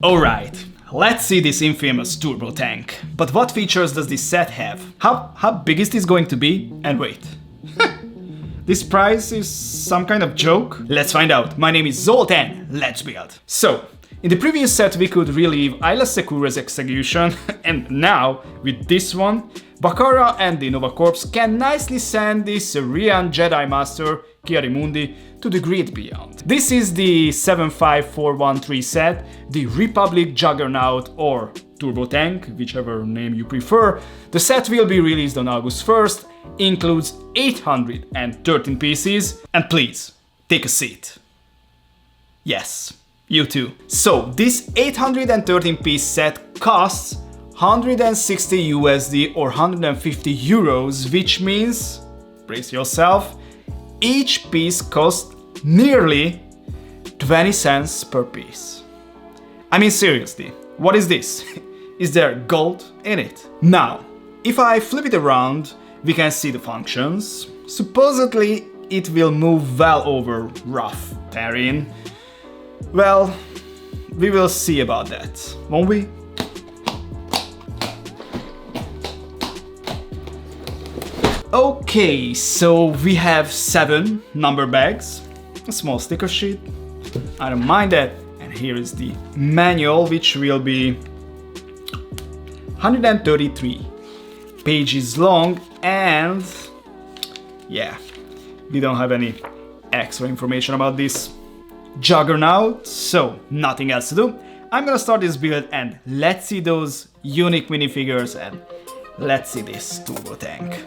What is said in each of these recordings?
Alright, let's see this infamous turbo tank. But what features does this set have? How big is this going to be? And wait. This price is some kind of joke? Let's find out. My name is Zoltan, let's build. So, in the previous set we could relieve Ayla Secura's execution, and now, with this one, Bakara and the Nova Corps can nicely send this Syrian Jedi Master, Kiarimundi, to the great beyond. This is the 75413 set, the Republic Juggernaut or Turbo Tank, whichever name you prefer. The set will be released on August 1st, includes 813 pieces, and please, take a seat. Yes, you too. So, this 813 piece set costs 160 USD or 150 euros, which means, brace yourself, each piece costs nearly 20 cents per piece. I mean seriously, what is this? Is there gold in it? Now, if I flip it around, we can see the functions. Supposedly, it will move well over rough terrain. Well, we will see about that, won't we? Okay, so we have 7 number bags, a small sticker sheet, I don't mind that, and here is the manual, which will be 133 pages long, and yeah, we don't have any extra information about this Juggernaut, so nothing else to do. I'm gonna start this build and let's see those unique minifigures and let's see this turbo tank.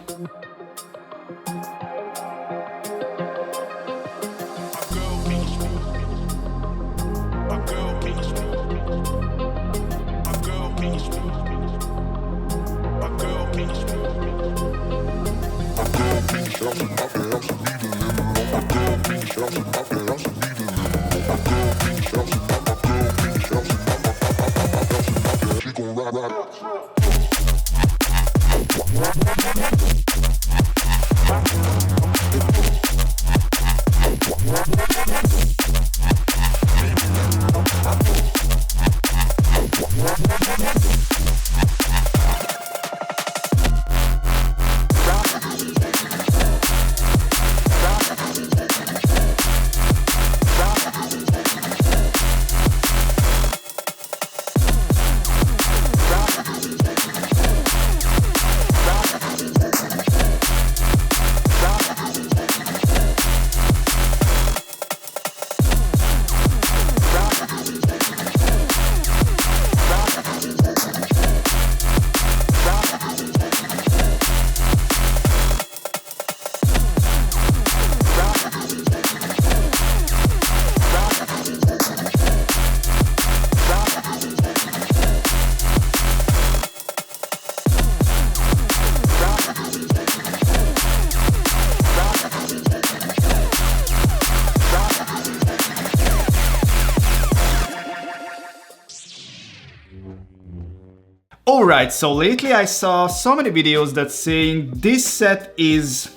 Alright, so lately I saw so many videos that saying this set is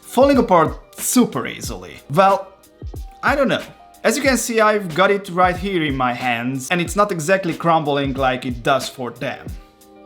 falling apart super easily. Well, I don't know. As you can see, I've got it right here in my hands and it's not exactly crumbling like it does for them.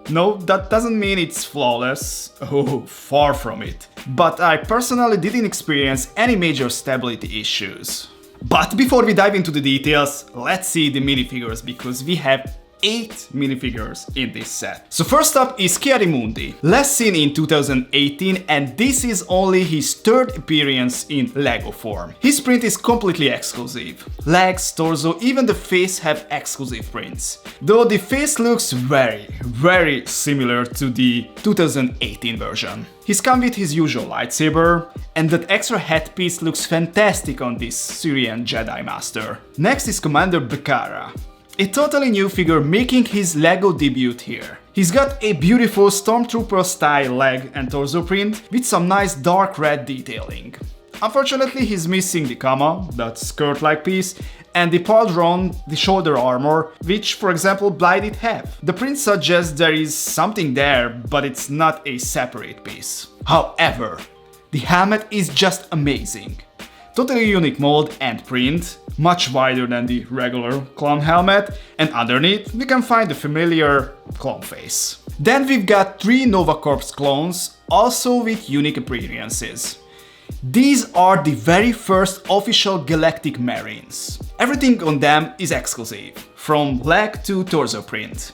No, that doesn't mean it's flawless. Oh, far from it. But I personally didn't experience any major stability issues. But before we dive into the details, let's see the minifigures because we have 8 minifigures in this set. So first up is Kiarimundi, last seen in 2018 and this is only his 3rd appearance in Lego form. His print is completely exclusive. Legs, torso, even the face have exclusive prints. Though the face looks very similar to the 2018 version. He's come with his usual lightsaber, and that extra headpiece looks fantastic on this Syrian Jedi Master. Next is Commander Bakara. A totally new figure making his Lego debut here. He's got a beautiful Stormtrooper style leg and torso print with some nice dark red detailing. Unfortunately he's missing the kama, that skirt-like piece, and the pauldron, the shoulder armor, which for example Blinded have. The print suggests there is something there, but it's not a separate piece. However, the helmet is just amazing. totally unique mold and print, much wider than the regular clone helmet, and underneath we can find the familiar clone face. Then we've got 3 Nova Corps clones, also with unique appearances. These are the very first official Galactic Marines. Everything on them is exclusive, from leg to torso print.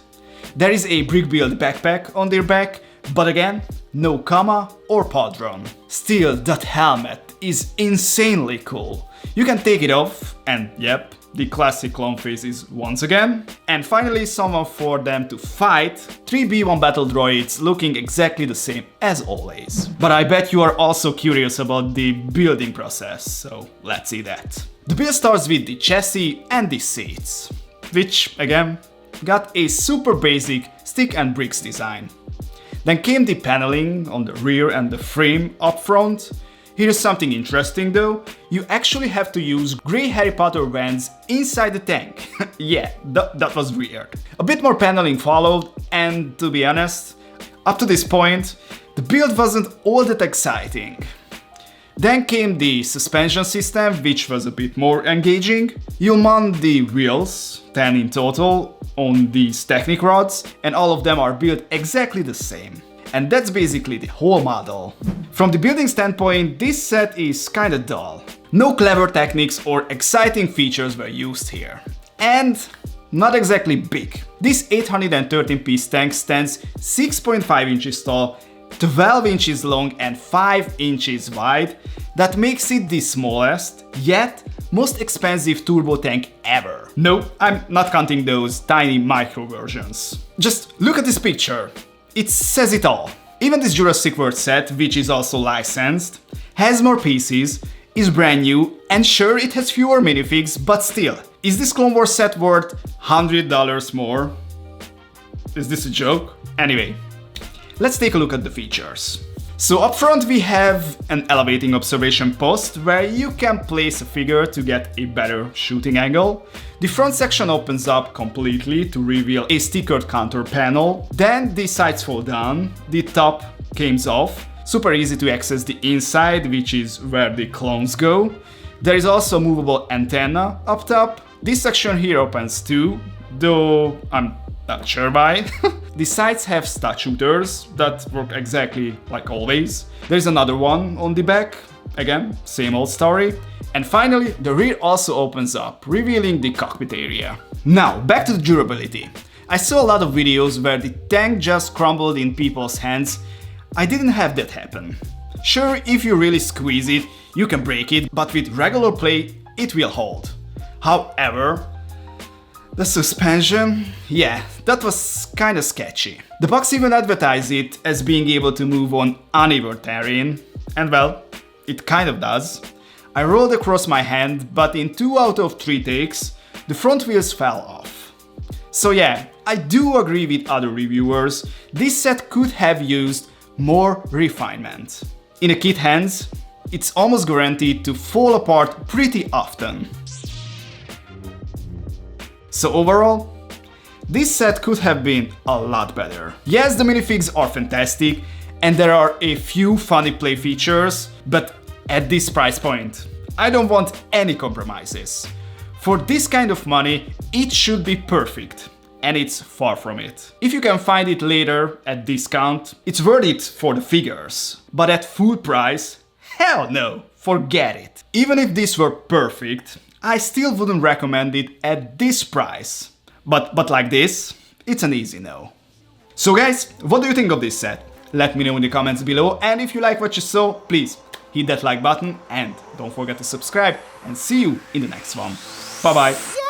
There is a brick-built backpack on their back, but again, no comma or pauldron. Still, that helmet is insanely cool. You can take it off, and yep, the classic clone face is once again. And finally, someone for them to fight, 3 B1 battle droids looking exactly the same as always. But I bet you are also curious about the building process, so let's see that. The build starts with the chassis and the seats, which again, got a super basic stick and bricks design. Then came the paneling on the rear and the frame up front. Here's something interesting though, you actually have to use grey Harry Potter vents inside the tank. Yeah, that was weird. A bit more paneling followed, and to be honest, up to this point, the build wasn't all that exciting. Then came the suspension system, which was a bit more engaging. You'll mount the wheels, 10 in total, on these Technic rods, and all of them are built exactly the same. And that's basically the whole model. From the building standpoint, this set is kinda dull. No clever techniques or exciting features were used here. And not exactly big. This 813-piece tank stands 6.5 inches tall, 12 inches long and 5 inches wide. That makes it the smallest, yet most expensive turbo tank ever. No, I'm not counting those tiny micro versions. Just look at this picture. It says it all. Even this Jurassic World set, which is also licensed, has more pieces, is brand new, and sure it has fewer minifigs, but still, is this Clone Wars set worth $100 more? Is this a joke? Anyway, let's take a look at the features. So up front we have an elevating observation post where you can place a figure to get a better shooting angle. The front section opens up completely to reveal a stickered counter panel. Then the sides fold down, the top comes off. Super easy to access the inside, which is where the clones go. There is also a movable antenna up top. This section here opens too, though I'm not sure why. The sides have stud shooters that work exactly like always. There's another one on the back, again, same old story. And finally, the rear also opens up, revealing the cockpit area. Now, back to the durability. I saw a lot of videos where the tank just crumbled in people's hands. I didn't have that happen. Sure, if you really squeeze it, you can break it, but with regular play, it will hold. However, the suspension, yeah, that was kinda sketchy. The box even advertised it as being able to move on uneven terrain, and well, it kind of does. I rolled across my hand, but in 2 out of 3 takes, the front wheels fell off. So yeah, I do agree with other reviewers, this set could have used more refinement. In a kid hands, it's almost guaranteed to fall apart pretty often. So overall, this set could have been a lot better. Yes, the minifigs are fantastic, and there are a few funny play features, but at this price point, I don't want any compromises. For this kind of money, it should be perfect, and it's far from it. If you can find it later at discount, it's worth it for the figures. But at full price, hell no, forget it. Even if this were perfect, I still wouldn't recommend it at this price. But like this, it's an easy no. So guys, what do you think of this set? Let me know in the comments below, and if you like what you saw, please hit that like button and don't forget to subscribe, and see you in the next one. Bye bye!